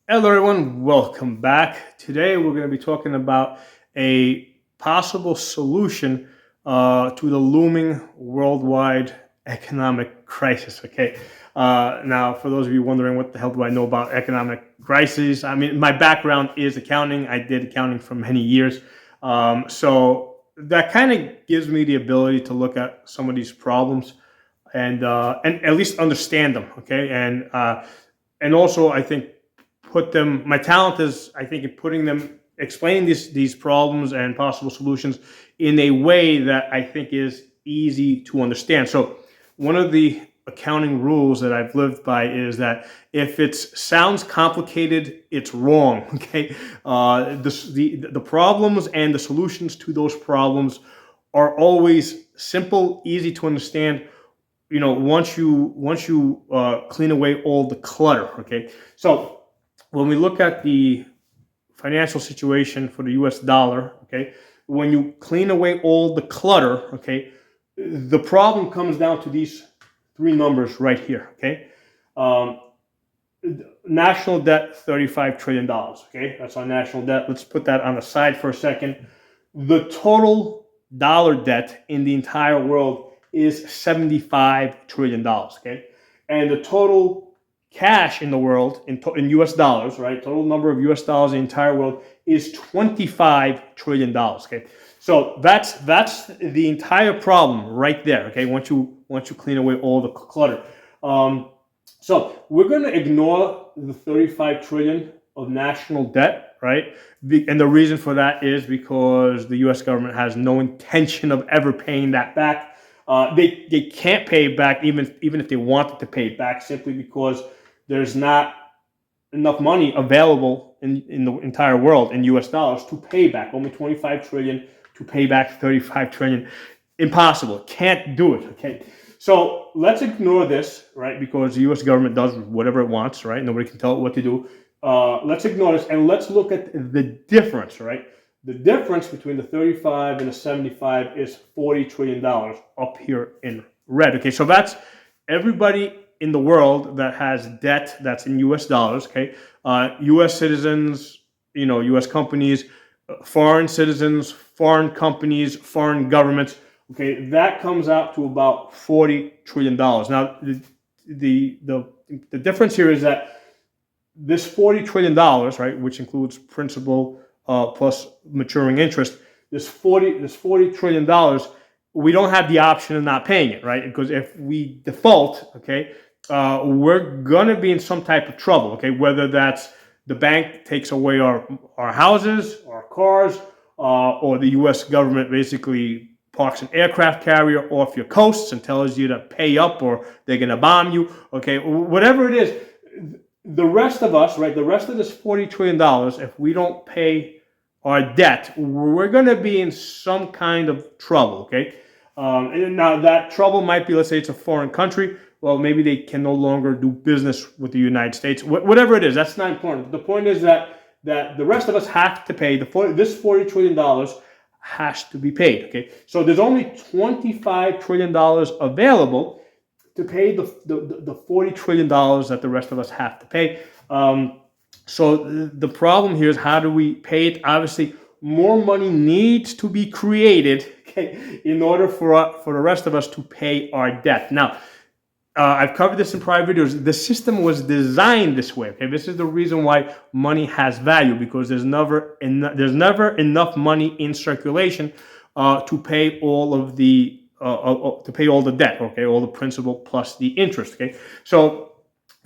Hello, everyone. Welcome back. Today, we're going to be talking about a possible solution to the looming worldwide economic crisis. Okay. Now, for those of you wondering what the hell do I know about economic crises, I mean, my background is accounting. I did accounting for many years. So that kind of gives me the ability to look at some of these problems and at least understand them. Okay. And also, I think put them my talent is I think in putting them explaining these problems and possible solutions in a way that I think is easy to understand. So one of the accounting rules that I've lived by is that if it sounds complicated, it's wrong. Okay. The problems and the solutions to those problems are always simple, easy to understand, once you clean away all the clutter. Okay. So when we look at the financial situation for the US dollar, okay, when you clean away all the clutter, okay, the problem comes down to these three numbers right here, okay. Um, National debt, $35 trillion, okay, that's our national debt. Let's put that on the side for a second. The total dollar debt in the entire world is $75 trillion, okay, and the total cash in the world in US dollars, right? Total number of US dollars in the entire world is $25 trillion. Okay. So that's the entire problem right there. Okay. Once you clean away all the clutter. So we're going to ignore the 35 trillion of national debt, right? And the reason for that is because the US government has no intention of ever paying that back. They can't pay it back even if they wanted to pay it back, simply because there's not enough money available in the entire world in US dollars to pay back. Only 25 trillion to pay back 35 trillion. Impossible. Can't do it. Okay. So let's ignore this, right? Because the US government does whatever it wants, right? Nobody can tell it what to do. Let's ignore this and let's look at the difference, right? The difference between the 35 and the 75 is $40 trillion up here in red. Okay. So that's everybody in the world that has debt that's in US dollars, okay? US citizens, US companies, foreign citizens, foreign companies, foreign governments, okay? That comes out to about $40 trillion. Now, the difference here is that this $40 trillion, right, which includes principal plus maturing interest, this $40 trillion, we don't have the option of not paying it, right? Because if we default, okay, we're going to be in some type of trouble, okay? Whether that's the bank takes away our houses, our cars, or the U.S. government basically parks an aircraft carrier off your coasts and tells you to pay up or they're going to bomb you, okay? Whatever it is, the rest of us, right, the rest of this $40 trillion, if we don't pay our debt, we're going to be in some kind of trouble, okay? And now that trouble might be, let's say it's a foreign country. Well, maybe they can no longer do business with the United States. Whatever it is, that's not important. The point is that the rest of us have to pay this $40 trillion has to be paid. Okay, so there's only $25 trillion available to pay the $40 trillion that the rest of us have to pay. So the problem here is, how do we pay it? Obviously, more money needs to be created, okay, in order for the rest of us to pay our debt. Now, I've covered this in prior videos. The system was designed this way. Okay, this is the reason why money has value, because there's never enough money in circulation to pay all of the debt. Okay, all the principal plus the interest. Okay, so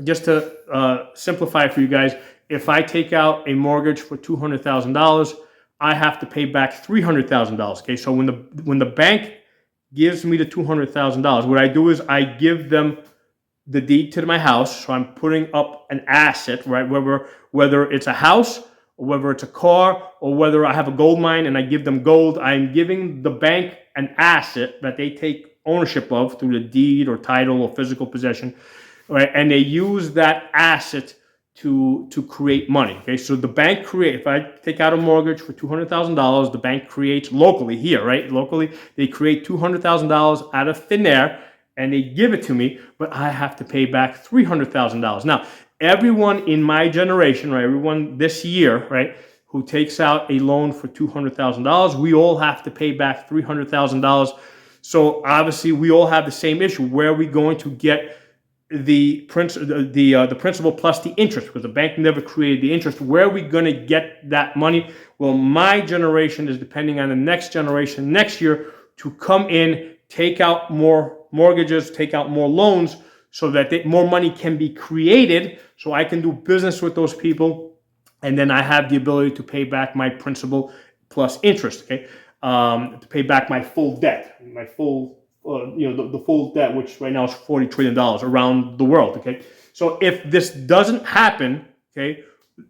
just to simplify for you guys, if I take out a mortgage for $200,000, I have to pay back $300,000. Okay, so when the bank gives me the $200,000, what I do is I give them the deed to my house. So I'm putting up an asset, right? Whether it's a house, or whether it's a car, or whether I have a gold mine and I give them gold, I'm giving the bank an asset that they take ownership of through the deed or title or physical possession, right? And they use that asset to create money. Okay, so the bank if I take out a mortgage for $200,000, the bank creates locally here, right? Locally, they create $200,000 out of thin air and they give it to me, but I have to pay back $300,000. Now, everyone in my generation, right, everyone this year, right, who takes out a loan for $200,000, we all have to pay back $300,000. So obviously, we all have the same issue. Where are we going to get the principal plus the interest? Because the bank never created the interest. Where are we going to get that money? Well, my generation is depending on the next generation next year to come in, take out more mortgages, take out more loans, so that more money can be created, so I can do business with those people, and then I have the ability to pay back my principal plus interest. Okay, to pay back my full debt, my full the full debt, which right now is $40 trillion around the world. Okay, so if this doesn't happen, okay,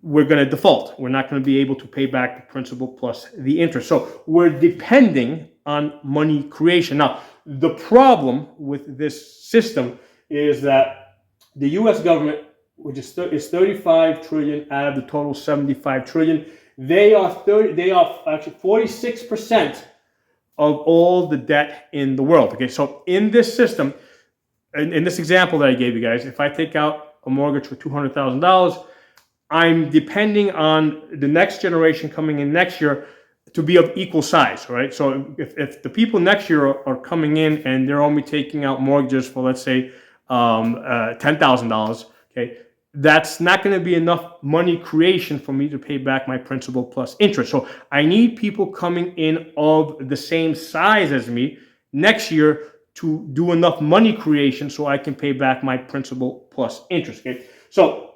we're going to default. We're not going to be able to pay back the principal plus the interest. So we're depending on money creation. Now, the problem with this system is that the U.S. government, which is 35 trillion out of the total 75 trillion, they are actually 46% of all the debt in the world. Okay, so in this system, in this example that I gave you guys, if I take out a mortgage for $200,000, I'm depending on the next generation coming in next year to be of equal size, right? So if the people next year are coming in and they're only taking out mortgages for, let's say, $10,000, okay, that's not going to be enough money creation for me to pay back my principal plus interest. So I need people coming in of the same size as me next year to do enough money creation so I can pay back my principal plus interest. Okay, so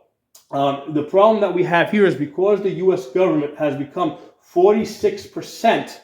the problem that we have here is because the U.S. government has become 46%,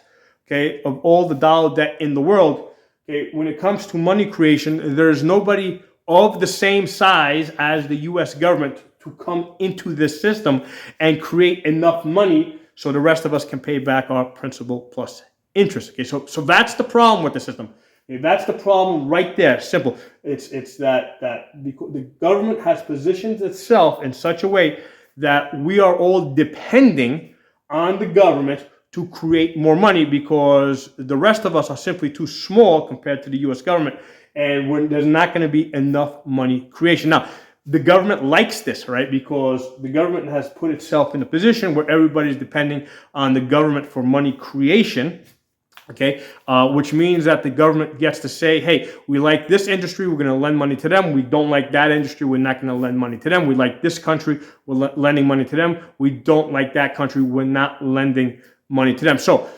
okay, of all the dollar debt in the world. Okay, when it comes to money creation, there's nobody of the same size as the U.S. government to come into this system and create enough money so the rest of us can pay back our principal plus interest. Okay, so that's the problem with the system. Okay, that's the problem right there. Simple. It's that the government has positioned itself in such a way that we are all depending on the government to create more money because the rest of us are simply too small compared to the U.S. government, and there's not going to be enough money creation. Now, the government likes this, right? Because the government has put itself in a position where everybody's depending on the government for money creation, okay? Which means that the government gets to say, hey, we like this industry, we're going to lend money to them. We don't like that industry, we're not going to lend money to them. We like this country, we're lending money to them. We don't like that country, we're not lending money to them. So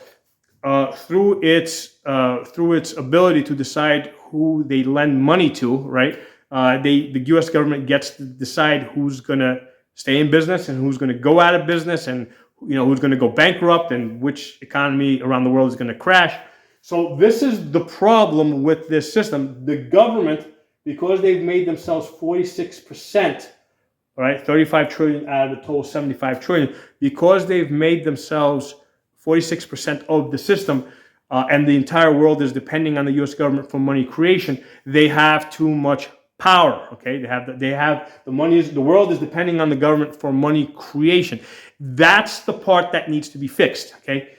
through its ability to decide who they lend money to, right? The U.S. government gets to decide who's going to stay in business and who's going to go out of business, and who's going to go bankrupt and which economy around the world is going to crash. So this is the problem with this system. The government, because they've made themselves 46%, right, 35 trillion out of the total 75 trillion, because they've made themselves 46% of the system, and the entire world is depending on the U.S. government for money creation, they have too much power. Okay, they have the money. The world is depending on the government for money creation. That's the part that needs to be fixed. Okay,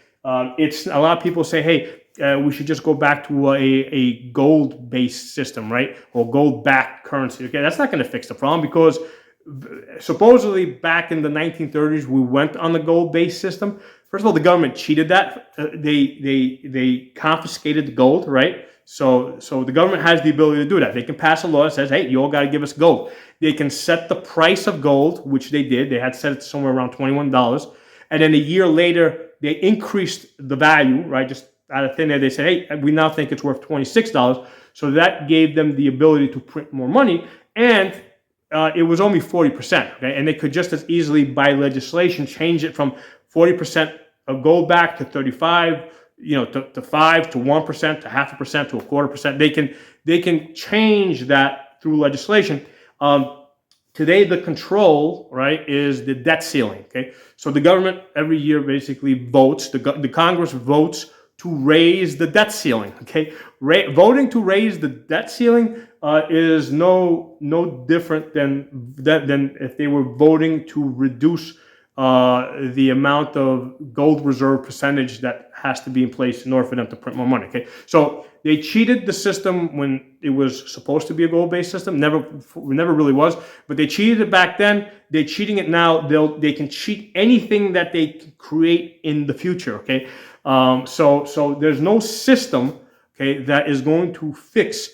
it's a lot of people say, hey, we should just go back to a gold-based system, right, or gold-backed currency. Okay, that's not going to fix the problem because supposedly back in the 1930s we went on the gold-based system. First of all, the government cheated that. They confiscated the gold, right? So the government has the ability to do that. They can pass a law that says, hey, you all got to give us gold. They can set the price of gold, which they did. They had set it somewhere around $21. And then a year later, they increased the value, right? Just out of thin air, they said, hey, we now think it's worth $26. So that gave them the ability to print more money. And it was only 40%, okay? And they could just as easily, by legislation, change it from 40% of gold back to 35, to 5, to 1%, to 0.5%, to 0.25%. They can change that through legislation. Today, the control, right, is the debt ceiling. Okay, so the government every year basically votes. The Congress votes to raise the debt ceiling. Okay, voting to raise the debt ceiling is no different than if they were voting to reduce the amount of gold reserve percentage that has to be in place in order for them to print more money. Okay, so they cheated the system when it was supposed to be a goal-based system. Never really was, but they cheated it back then. They're cheating it now. They can cheat anything that they can create in the future. Okay, so there's no system, okay, that is going to fix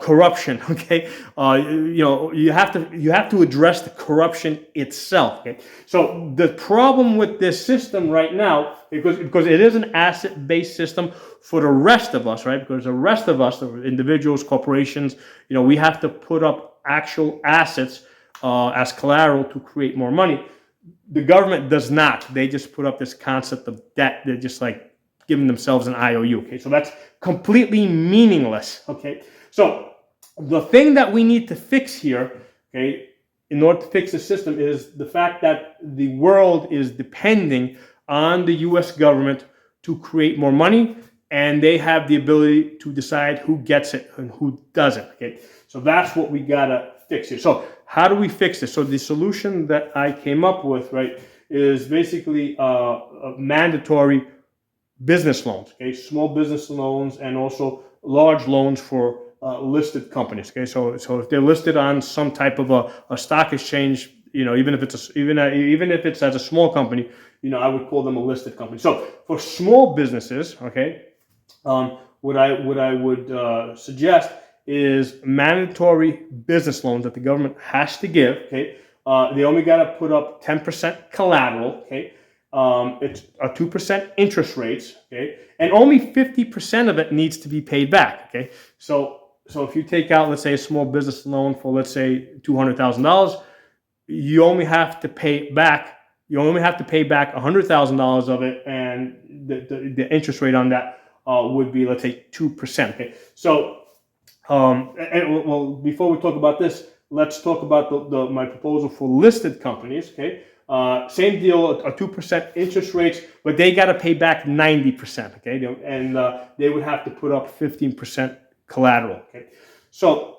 corruption. Okay, you have to address the corruption itself. Okay, so the problem with this system right now, because it is an asset-based system for the rest of us, right? Because the rest of us, the individuals, corporations, we have to put up actual assets as collateral to create more money. The government does not. They just put up this concept of debt. They're just like giving themselves an IOU. Okay, so that's completely meaningless. Okay, so the thing that we need to fix here, okay, in order to fix the system, is the fact that the world is depending on the U.S. government to create more money, and they have the ability to decide who gets it and who doesn't. Okay, so that's what we gotta fix here. So how do we fix this? So the solution that I came up with, right, is basically a mandatory business loans, okay, small business loans, and also large loans for listed companies. Okay, so if they're listed on some type of a stock exchange, even if it's as a small company, I would call them a listed company. So for small businesses, okay, what I would suggest is mandatory business loans that the government has to give. Okay, they only got to put up 10% collateral. Okay. It's a 2% interest rates, okay, and only 50% of it needs to be paid back. Okay, so if you take out, let's say, a small business loan for, let's say, $200,000, you only have to pay back $100,000 of it, and the interest rate on that would be, let's say, 2%. Okay, so well, before we talk about this, let's talk about my proposal for listed companies. Okay. Same deal, a 2% interest rates, but they got to pay back 90%. Okay, and they would have to put up 15% collateral. Okay, so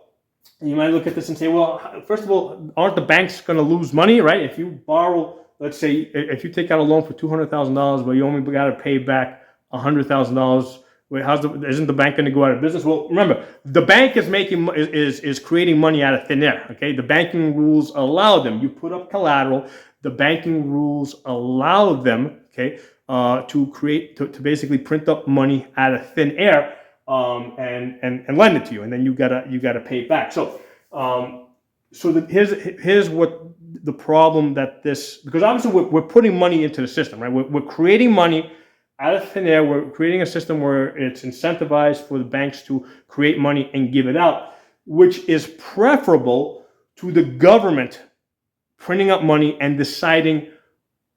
you might look at this and say, well, first of all, aren't the banks going to lose money, right? If you borrow, let's say, if you take out a loan for $200,000, but you only got to pay back $100,000. Wait, isn't the bank going to go out of business? Well, remember, the bank is creating money out of thin air. Okay, the banking rules allow them. You put up collateral. The banking rules allow them, okay, to basically print up money out of thin air and lend it to you, and then you gotta pay it back. So here's what the problem that this, because obviously we're putting money into the system, right? We're creating money out of thin air. We're creating a system where it's incentivized for the banks to create money and give it out, which is preferable to the government printing up money and deciding,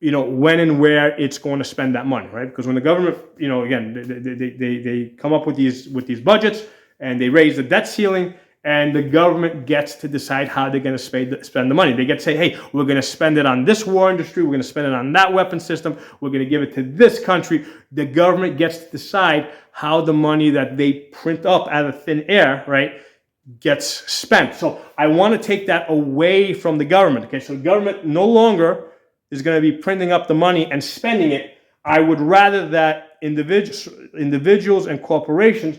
when and where it's going to spend that money, right? Because when the government, again, they come up with these budgets and they raise the debt ceiling, and the government gets to decide how they're going to spend the money. They get to say, hey, we're going to spend it on this war industry, we're going to spend it on that weapon system, we're going to give it to this country. The government gets to decide how the money that they print up out of thin air, right, gets spent. So I want to take that away from the government. Okay, so the government no longer is going to be printing up the money and spending it. I would rather that individuals and corporations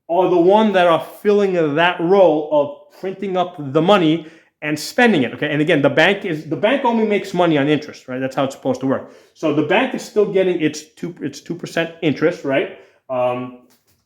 are the one that are filling that role of printing up the money and spending it. Okay, and again, the bank only makes money on interest, right? That's how it's supposed to work. So the bank is still getting its 2% interest, right?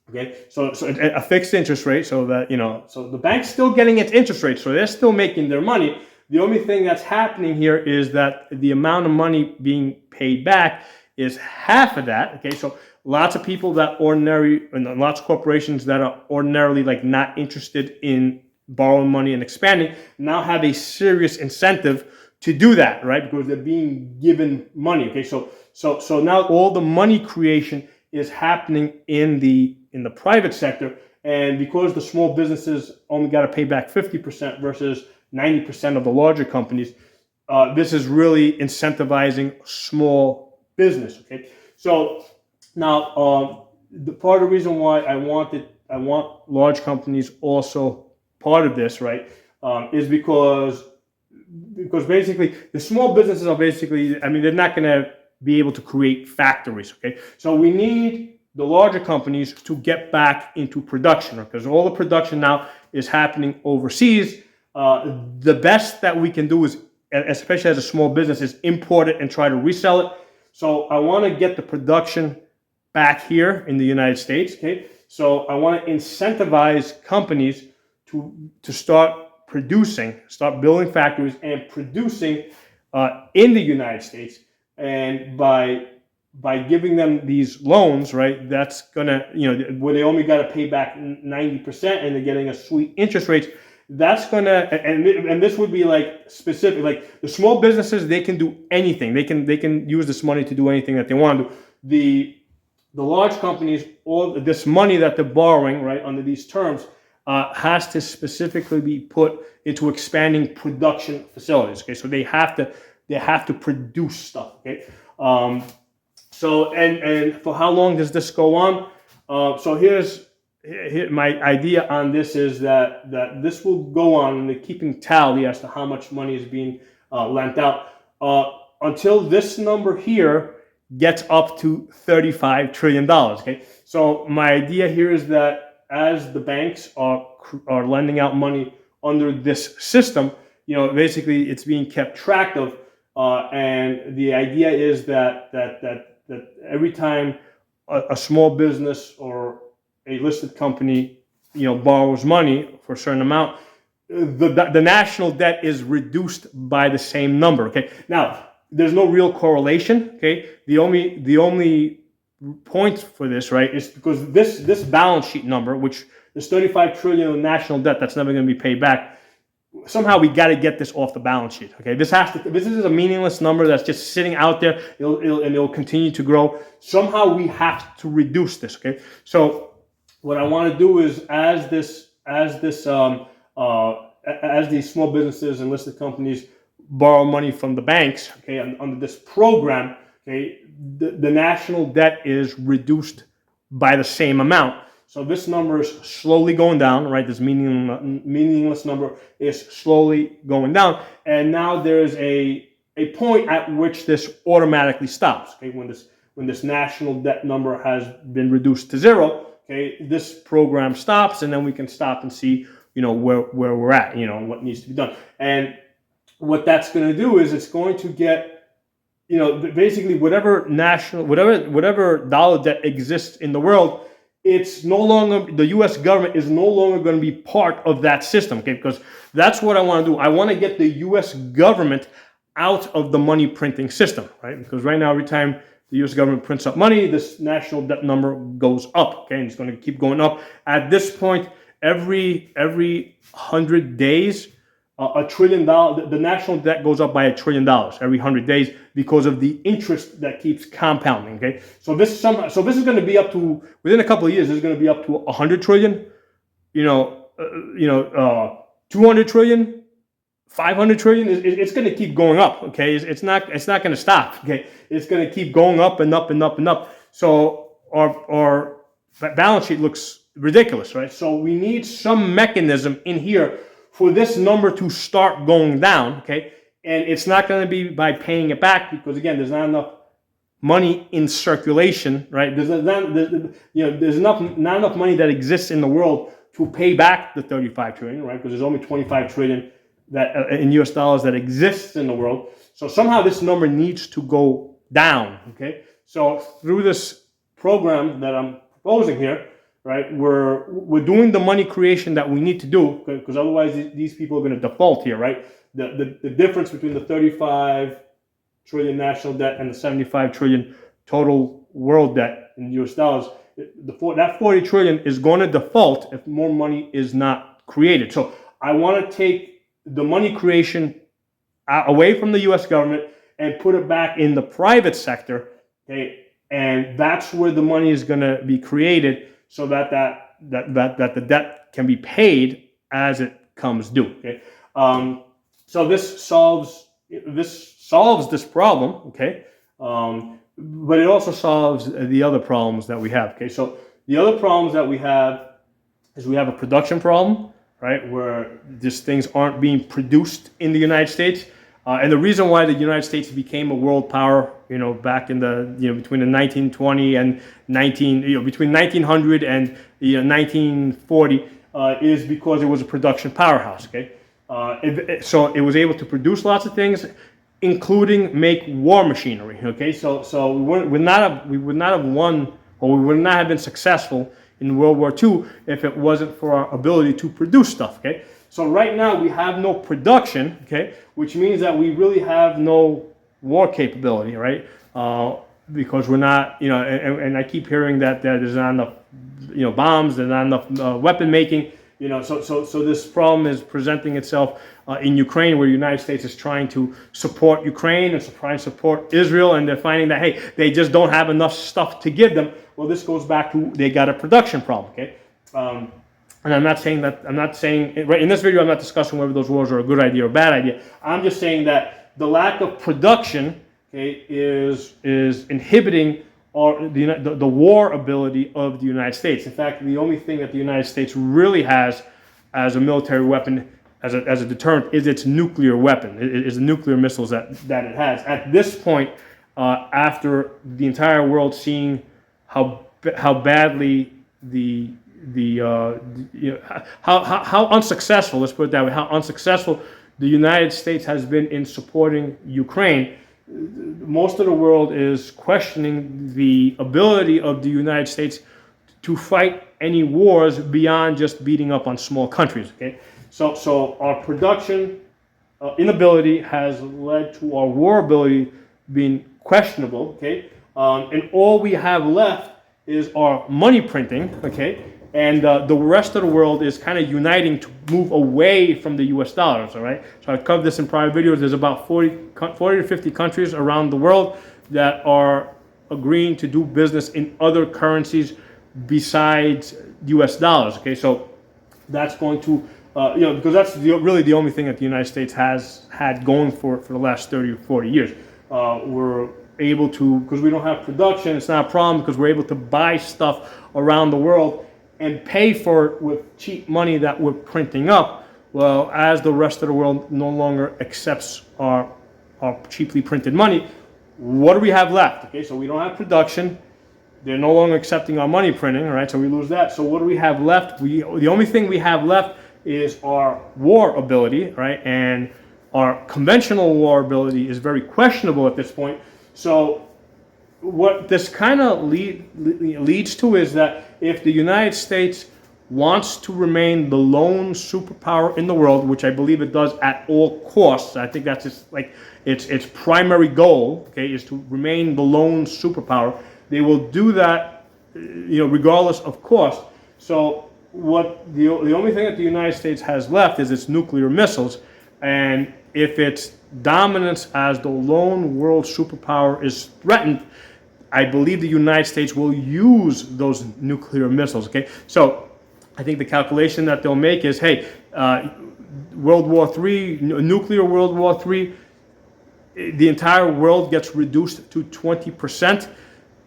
Okay, so a fixed interest rate, so that so the bank's still getting its interest rate, so they're still making their money. The only thing that's happening here is that the amount of money being paid back is half of that. Okay, so lots of people and lots of corporations that are ordinarily like not interested in borrowing money and expanding now have a serious incentive to do that, right? Because they're being given money. Okay, so now all the money creation is happening in the private sector, and because the small businesses only got to pay back 50% versus 90% of the larger companies, this is really incentivizing small business. Okay, so now the part of the reason why I want large companies also part of this, right, is because basically the small businesses are basically, they're not going to be able to create factories. Okay, so we need the larger companies to get back into production, because all the production now is happening overseas. The best that we can do is, especially as a small business, is import it and try to resell it. So I want to get the production back here in the United States. Okay, so I want to incentivize companies to start producing, start building factories and producing in the United States. And by giving them these loans, right, that's gonna, where they only got to pay back 90% and they're getting a sweet interest rates. That's gonna, and this would be like specific, like the small businesses, they can do anything. They can use this money to do anything that they want to do. The large companies, all this money that they're borrowing, right, under these terms, has to specifically be put into expanding production facilities. Okay, so they have to produce stuff. Okay, so and for how long does this go on? So here my idea on this is that this will go on, and they're keeping tally as to how much money is being lent out until this number here gets up to $35 trillion. Okay, so my idea here is that as the banks are lending out money under this system, basically it's being kept track of, and the idea is that every time a small business or a listed company borrows money for a certain amount, the national debt is reduced by the same number. Okay, now there's no real correlation. Okay, the only point for this, right, is because this balance sheet number, which is 35 trillion of national debt that's never going to be paid back, somehow we got to get this off the balance sheet. Okay, this is a meaningless number that's just sitting out there. It'll continue to grow. Somehow we have to reduce this. Okay, so what I want to do is as these small businesses and listed companies borrow money from the banks, okay, under this program, okay, the national debt is reduced by the same amount. So this number is slowly going down, right? This meaningless number is slowly going down, and now there's a point at which this automatically stops. Okay, when this national debt number has been reduced to zero, okay, this program stops, and then we can stop and see, where we're at, what needs to be done. And what that's going to do is it's going to get, basically whatever dollar debt exists in the world, it's no longer, the U.S. government is no longer going to be part of that system, okay? Because that's what I want to do. I want to get the U.S. government out of the money printing system, right? Because right now, every time the U.S. government prints up money, this national debt number goes up, okay? And it's going to keep going up. At this point, every 100 days, $1 trillion, the national debt goes up by $1 trillion every 100 days because of the interest that keeps compounding. Okay, so this is going to be up to, within a couple of years, this is going to be up to 100 trillion, 200 trillion, 500 trillion. It's going to keep going up. Okay, it's not going to stop. Okay, it's going to keep going up and up and up and up. So our balance sheet looks ridiculous, right? So we need some mechanism in here for this number to start going down, okay? And it's not going to be by paying it back, because again, there's not enough money in circulation, right? There's not enough money that exists in the world to pay back the 35 trillion, right? Because there's only 25 trillion that in US dollars that exists in the world. So somehow this number needs to go down, okay? So through this program that I'm proposing here, right, we're doing the money creation that we need to do, because otherwise these people are going to default here, right? The difference between the 35 trillion national debt and the 75 trillion total world debt in US dollars, that 40 trillion is going to default if more money is not created. So I want to take the money creation away from the US government and put it back in the private sector, okay? And that's where the money is going to be created, so that the debt can be paid as it comes due. Okay, so this solves this problem. Okay, but it also solves the other problems that we have. Okay, so the other problems that we have is we have a production problem, right, where these things aren't being produced in the United States. And the reason why the United States became a world power, back in the, between the 1920 and between 1900 and 1940, is because it was a production powerhouse. Okay, so it was able to produce lots of things, including make war machinery. Okay, so we would not have won, or we would not have been successful in World War II if it wasn't for our ability to produce stuff. Okay, so right now we have no production. Okay, which means that we really have no war capability, right? Because we're not, and I keep hearing that there's not enough, bombs, there's not enough weapon making. So this problem is presenting itself in Ukraine, where the United States is trying to support Ukraine and trying to support Israel, and they're finding that, hey, they just don't have enough stuff to give them. Well, this goes back to they got a production problem. Okay, and I'm not saying right in this video I'm not discussing whether those wars are a good idea or a bad idea. I'm just saying that the lack of production, okay, is inhibiting the war ability of the United States. In fact, the only thing that the United States really has as a military weapon, as a deterrent, is its nuclear weapon. It is the nuclear missiles that it has. At this point, after the entire world seeing how badly how unsuccessful, let's put it that way, how unsuccessful the United States has been in supporting Ukraine, most of the world is questioning the ability of the United States to fight any wars beyond just beating up on small countries. Okay, so our production inability has led to our war ability being questionable. Okay, and all we have left is our money printing. Okay, and the rest of the world is kind of uniting to move away from the U.S. dollars. All right, so I've covered this in prior videos. There's about 40 to 50 countries around the world that are agreeing to do business in other currencies besides U.S. dollars. Okay, so that's going to, because that's really the only thing that the United States has had going for the last 30 or 40 years. We're able to, because we don't have production, it's not a problem because we're able to buy stuff around the world and pay for it with cheap money that we're printing up. Well, as the rest of the world no longer accepts our cheaply printed money, what do we have left? Okay, so we don't have production. They're no longer accepting our money printing, all right? So we lose that. So what do we have left? The only thing we have left is our war ability, right? And our conventional war ability is very questionable at this point. So what this kind of leads to is that if the United States wants to remain the lone superpower in the world, which I believe it does at all costs, I think that's its primary goal, okay, is to remain the lone superpower. They will do that, regardless of cost. So what the only thing that the United States has left is its nuclear missiles, and if its dominance as the lone world superpower is threatened, I believe the United States will use those nuclear missiles. Okay, so I think the calculation that they'll make is, hey, World War III, nuclear World War III, the entire world gets reduced to 20%.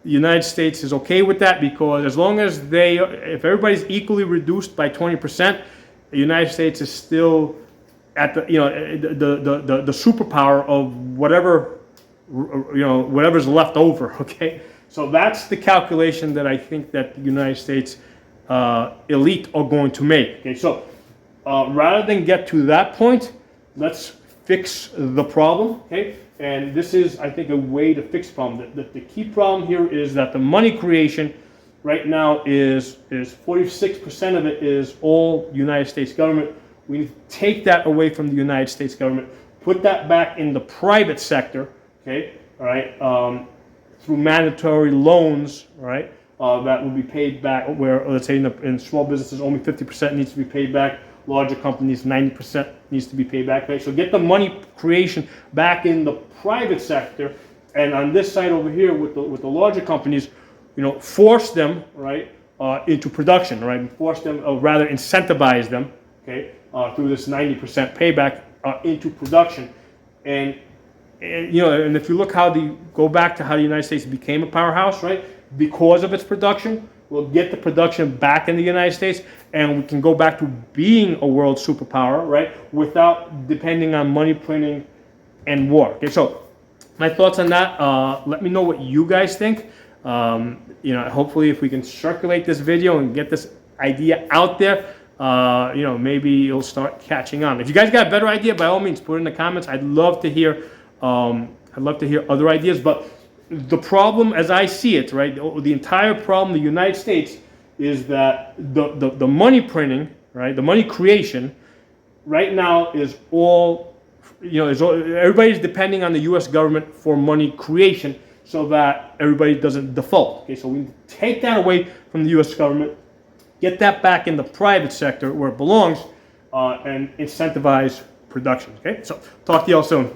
The United States is okay with that because as long as if everybody's equally reduced by 20%, the United States is still at the superpower of whatever's left over. Okay, so that's the calculation that I think that the United States elite are going to make. Okay, so rather than get to that point, let's fix the problem. Okay, and this is, I think, a way to fix the problem. The key problem here is that the money creation right now is 46% of it is all United States government. We need to take that away from the United States government, put that back in the private sector, okay, all right, through mandatory loans, all right, that will be paid back, where, let's say, in small businesses, only 50% needs to be paid back. Larger companies, 90% needs to be paid back. Right? So get the money creation back in the private sector, and on this side over here with the larger companies, force them, right, into production, right, force them, or rather incentivize them, okay, through this 90% payback into production, and if you look go back to how the United States became a powerhouse, right, because of its production. We'll get the production back in the United States, and we can go back to being a world superpower, right, without depending on money printing and war. Okay, so my thoughts on that. Let me know what you guys think. Hopefully, if we can circulate this video and get this idea out there, maybe it'll start catching on. If you guys got a better idea, by all means, put it in the comments. I'd love to hear. I'd love to hear other ideas. But the problem, as I see it, right, the entire problem in the United States is that the money printing, right, the money creation, right now is all, everybody's depending on the U.S. government for money creation so that everybody doesn't default. Okay, so we take that away from the U.S. government, get that back in the private sector where it belongs, and incentivize production. Okay, so talk to y'all soon.